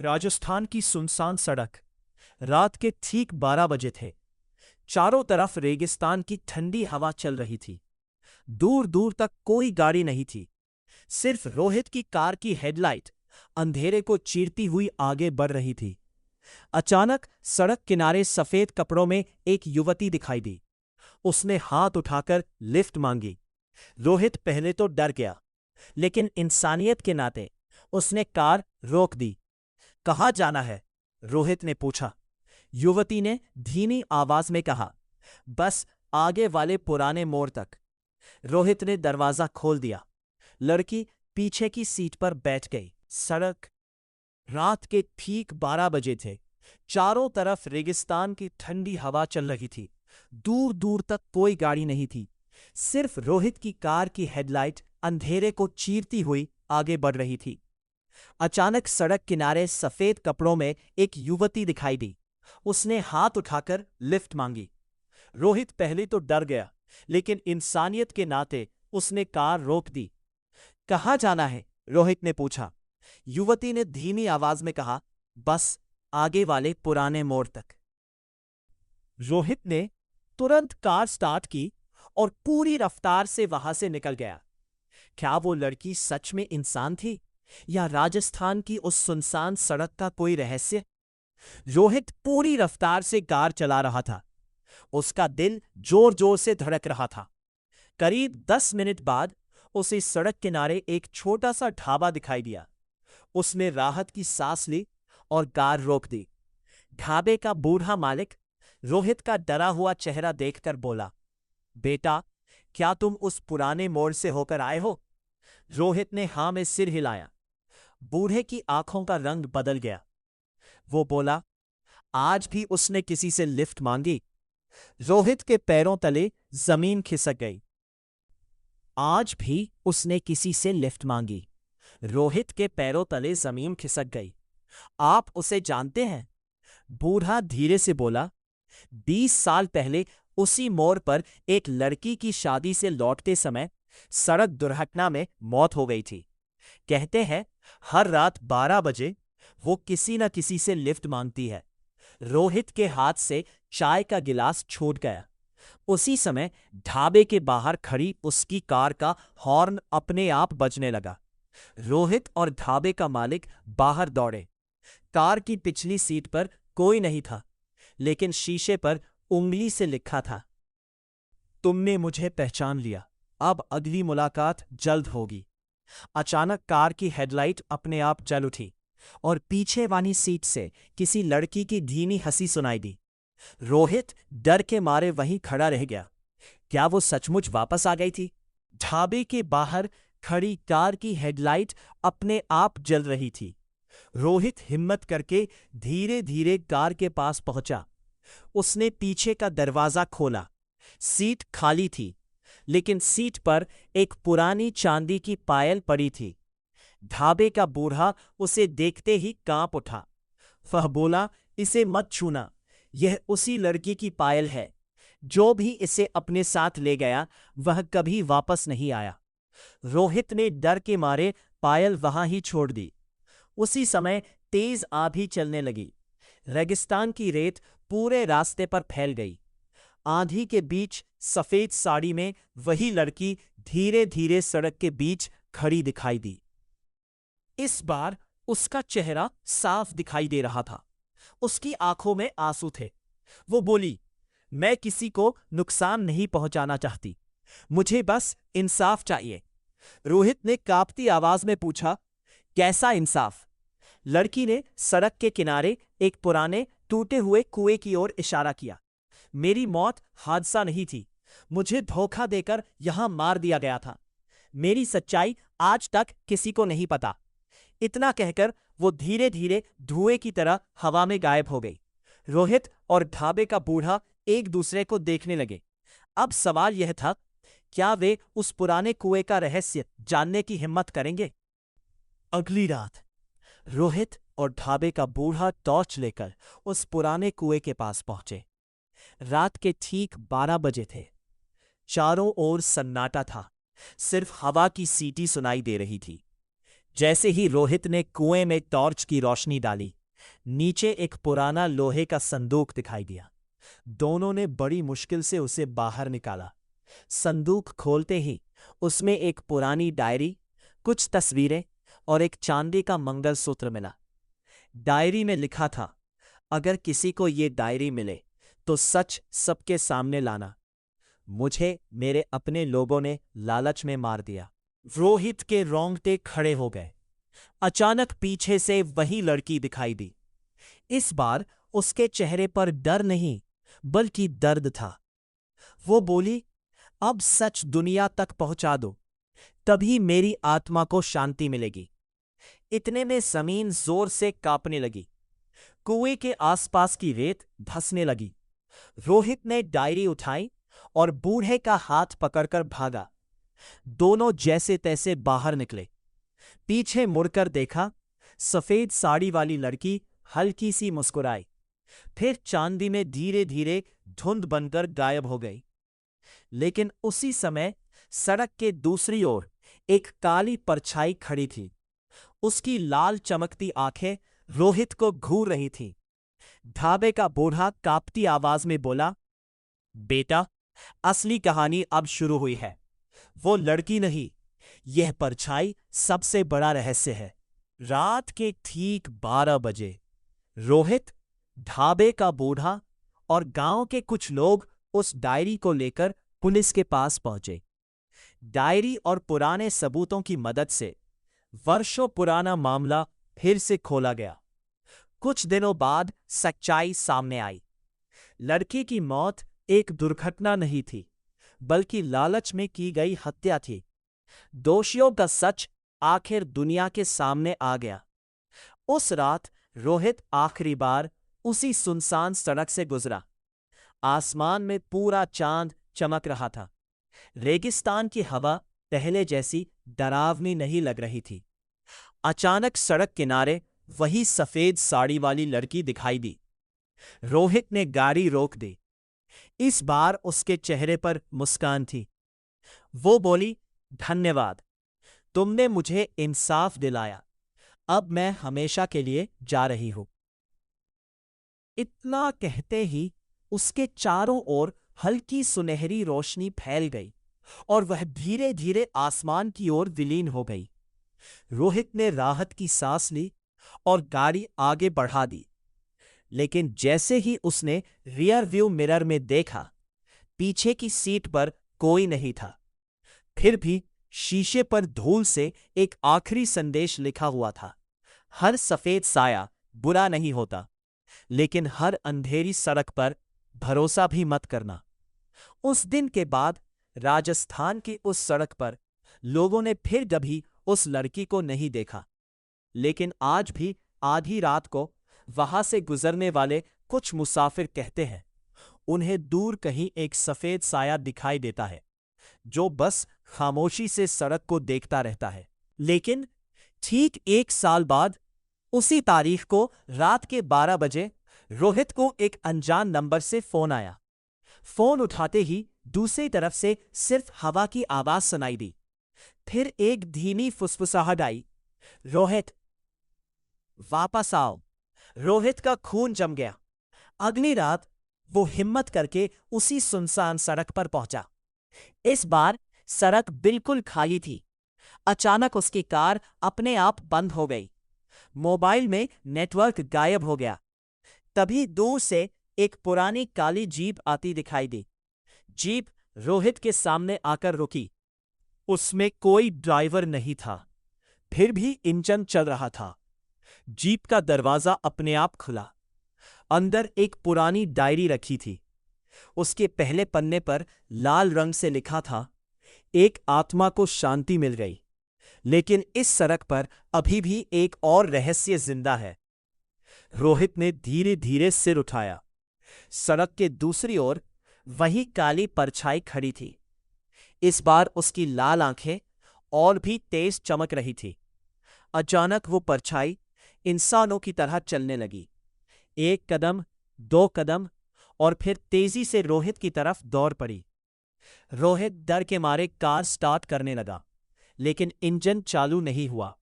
राजस्थान की सुनसान सड़क। रात के ठीक 12 बजे थे। चारों तरफ रेगिस्तान की ठंडी हवा चल रही थी। दूर दूर तक कोई गाड़ी नहीं थी। सिर्फ रोहित की कार की हेडलाइट अंधेरे को चीरती हुई आगे बढ़ रही थी। अचानक सड़क किनारे सफेद कपड़ों में एक युवती दिखाई दी। उसने हाथ उठाकर लिफ्ट मांगी। रोहित पहले तो डर गया, लेकिन इंसानियत के नाते उसने कार रोक दी। कहाँ जाना है? रोहित ने पूछा। युवती ने धीमी आवाज में कहा, बस आगे वाले पुराने मोड़ तक। रोहित ने दरवाजा खोल दिया। लड़की पीछे की सीट पर बैठ गई। सड़क। रात के ठीक 12 बजे थे। चारों तरफ रेगिस्तान की ठंडी हवा चल रही थी। दूर दूर तक कोई गाड़ी नहीं थी। सिर्फ रोहित की कार की हेडलाइट अंधेरे को चीरती हुई आगे बढ़ रही थी। अचानक सड़क किनारे सफेद कपड़ों में एक युवती दिखाई दी। उसने हाथ उठाकर लिफ्ट मांगी। रोहित पहले तो डर गया, लेकिन इंसानियत के नाते उसने कार रोक दी। कहाँ जाना है? रोहित ने पूछा। युवती ने धीमी आवाज में कहा, बस आगे वाले पुराने मोड़ तक। रोहित ने तुरंत कार स्टार्ट की और पूरी रफ्तार से वहां से निकल गया। क्या वो लड़की सच में इंसान थी, या राजस्थान की उस सुनसान सड़क का कोई रहस्य? रोहित पूरी रफ्तार से कार चला रहा था। उसका दिल जोर जोर से धड़क रहा था। करीब 10 मिनट बाद उसे सड़क किनारे एक छोटा सा ढाबा दिखाई दिया। उसने राहत की सांस ली और कार रोक दी। ढाबे का बूढ़ा मालिक रोहित का डरा हुआ चेहरा देखकर बोला, बेटा, क्या तुम उस पुराने मोड़ से होकर आए हो? रोहित ने हां में सिर हिलाया। बूढ़े की आंखों का रंग बदल गया। वो बोला, आज भी उसने किसी से लिफ्ट मांगी? रोहित के पैरों तले जमीन खिसक गई। आज भी उसने किसी से लिफ्ट मांगी। रोहित के पैरों तले जमीन खिसक गई। आप उसे जानते हैं? बूढ़ा धीरे से बोला, 20 साल पहले उसी मोड़ पर एक लड़की की शादी से लौटते समय सड़क दुर्घटना में मौत हो गई थी। कहते हैं हर रात 12 बजे वो किसी न किसी से लिफ्ट मांगती है। रोहित के हाथ से चाय का गिलास छूट गया। उसी समय ढाबे के बाहर खड़ी उसकी कार का हॉर्न अपने आप बजने लगा। रोहित और ढाबे का मालिक बाहर दौड़े। कार की पिछली सीट पर कोई नहीं था, लेकिन शीशे पर उंगली से लिखा था, तुमने मुझे पहचान लिया, अब अगली मुलाकात जल्द होगी। अचानक कार की हेडलाइट अपने आप जल उठी और पीछे वाली सीट से किसी लड़की की धीमी हंसी सुनाई दी। रोहित डर के मारे वहीं खड़ा रह गया। क्या वो सचमुच वापस आ गई थी? ढाबे के बाहर खड़ी कार की हेडलाइट अपने आप जल रही थी। रोहित हिम्मत करके धीरे धीरे कार के पास पहुंचा। उसने पीछे का दरवाजा खोला। सीट खाली थी, लेकिन सीट पर एक पुरानी चांदी की पायल पड़ी थी। ढाबे का बूढ़ा उसे देखते ही कांप उठा। वह बोला, इसे मत छूना, यह उसी लड़की की पायल है। जो भी इसे अपने साथ ले गया वह कभी वापस नहीं आया। रोहित ने डर के मारे पायल वहां ही छोड़ दी। उसी समय तेज आंधी चलने लगी। रेगिस्तान की रेत पूरे रास्ते पर फैल गई। आंधी के बीच सफेद साड़ी में वही लड़की धीरे धीरे सड़क के बीच खड़ी दिखाई दी। इस बार उसका चेहरा साफ दिखाई दे रहा था। उसकी आंखों में आंसू थे। वो बोली, मैं किसी को नुकसान नहीं पहुंचाना चाहती, मुझे बस इंसाफ चाहिए। रोहित ने कांपती आवाज में पूछा, कैसा इंसाफ? लड़की ने सड़क के किनारे एक पुराने टूटे हुए कुएं की ओर इशारा किया। मेरी मौत हादसा नहीं थी, मुझे धोखा देकर यहां मार दिया गया था। मेरी सच्चाई आज तक किसी को नहीं पता। इतना कहकर वो धीरे धीरे धुएं की तरह हवा में गायब हो गई। रोहित और ढाबे का बूढ़ा एक दूसरे को देखने लगे। अब सवाल यह था, क्या वे उस पुराने कुएं का रहस्य जानने की हिम्मत करेंगे? अगली रात रोहित और ढाबे का बूढ़ा टॉर्च लेकर उस पुराने कुएं के पास पहुंचे। रात के ठीक 12 बजे थे। चारों ओर सन्नाटा था। सिर्फ हवा की सीटी सुनाई दे रही थी। जैसे ही रोहित ने कुएं में टॉर्च की रोशनी डाली, नीचे एक पुराना लोहे का संदूक दिखाई दिया। दोनों ने बड़ी मुश्किल से उसे बाहर निकाला। संदूक खोलते ही उसमें एक पुरानी डायरी, कुछ तस्वीरें और एक चांदी का मंगलसूत्र मिला। डायरी में लिखा था, अगर किसी को ये डायरी मिले तो सच सबके सामने लाना। मुझे मेरे अपने लोगों ने लालच में मार दिया। रोहित के रोंगटे खड़े हो गए। अचानक पीछे से वही लड़की दिखाई दी। इस बार उसके चेहरे पर डर नहीं बल्कि दर्द था। वो बोली, अब सच दुनिया तक पहुंचा दो, तभी मेरी आत्मा को शांति मिलेगी। इतने में जमीन जोर से कांपने लगी। कुएं के आसपास की रेत धंसने लगी। रोहित ने डायरी उठाई और बूढ़े का हाथ पकड़कर भागा। दोनों जैसे तैसे बाहर निकले। पीछे मुड़कर देखा, सफेद साड़ी वाली लड़की हल्की सी मुस्कुराई, फिर चांदी में धीरे धीरे धुंध बनकर गायब हो गई। लेकिन उसी समय सड़क के दूसरी ओर एक काली परछाई खड़ी थी। उसकी लाल चमकती आंखें रोहित को घूर रही थीं। ढाबे का बूढ़ा कांपती आवाज में बोला, बेटा, असली कहानी अब शुरू हुई है। वो लड़की नहीं, यह परछाई सबसे बड़ा रहस्य है। रात के ठीक 12 बजे रोहित, ढाबे का बूढ़ा और गांव के कुछ लोग उस डायरी को लेकर पुलिस के पास पहुंचे। डायरी और पुराने सबूतों की मदद से वर्षों पुराना मामला फिर से खोला गया। कुछ दिनों बाद सच्चाई सामने आई। लड़की की मौत एक दुर्घटना नहीं थी, बल्कि लालच में की गई हत्या थी। दोषियों का सच आखिर दुनिया के सामने आ गया। उस रात रोहित आखिरी बार उसी सुनसान सड़क से गुजरा। आसमान में पूरा चांद चमक रहा था। रेगिस्तान की हवा पहले जैसी डरावनी नहीं लग रही थी। अचानक सड़क किनारे वही सफेद साड़ी वाली लड़की दिखाई दी। रोहित ने गाड़ी रोक दी। इस बार उसके चेहरे पर मुस्कान थी। वो बोली, धन्यवाद, तुमने मुझे इंसाफ दिलाया। अब मैं हमेशा के लिए जा रही हूं। इतना कहते ही उसके चारों ओर हल्की सुनहरी रोशनी फैल गई और वह धीरे धीरे आसमान की ओर विलीन हो गई। रोहित ने राहत की सांस ली और गाड़ी आगे बढ़ा दी। लेकिन जैसे ही उसने रियर व्यू मिरर में देखा, पीछे की सीट पर कोई नहीं था। फिर भी शीशे पर धूल से एक आखिरी संदेश लिखा हुआ था, हर सफेद साया बुरा नहीं होता, लेकिन हर अंधेरी सड़क पर भरोसा भी मत करना। उस दिन के बाद राजस्थान की उस सड़क पर लोगों ने फिर कभी उस लड़की को नहीं देखा। लेकिन आज भी आधी रात को वहां से गुजरने वाले कुछ मुसाफिर कहते हैं, उन्हें दूर कहीं एक सफेद साया दिखाई देता है, जो बस खामोशी से सड़क को देखता रहता है। लेकिन ठीक 1 साल बाद उसी तारीख को रात के 12 बजे रोहित को एक अनजान नंबर से फोन आया। फोन उठाते ही दूसरी तरफ से सिर्फ हवा की आवाज सुनाई दी। फिर एक धीमी फुसफुसाहट आई, रोहित, वापस आओ। रोहित का खून जम गया। अगली रात वो हिम्मत करके उसी सुनसान सड़क पर पहुंचा। इस बार सड़क बिल्कुल खाली थी। अचानक उसकी कार अपने आप बंद हो गई। मोबाइल में नेटवर्क गायब हो गया। तभी दूर से एक पुरानी काली जीप आती दिखाई दी। जीप रोहित के सामने आकर रुकी। उसमें कोई ड्राइवर नहीं था, फिर भी इंजन चल रहा था। जीप का दरवाजा अपने आप खुला। अंदर एक पुरानी डायरी रखी थी। उसके पहले पन्ने पर लाल रंग से लिखा था, एक आत्मा को शांति मिल गई, लेकिन इस सड़क पर अभी भी एक और रहस्य जिंदा है। रोहित ने धीरे धीरे सिर उठाया। सड़क के दूसरी ओर वही काली परछाई खड़ी थी। इस बार उसकी लाल आंखें और भी तेज चमक रही थी। अचानक वो परछाई इंसानों की तरह चलने लगी। 1 कदम, 2 कदम और फिर तेजी से रोहित की तरफ दौड़ पड़ी। रोहित डर के मारे कार स्टार्ट करने लगा, लेकिन इंजन चालू नहीं हुआ।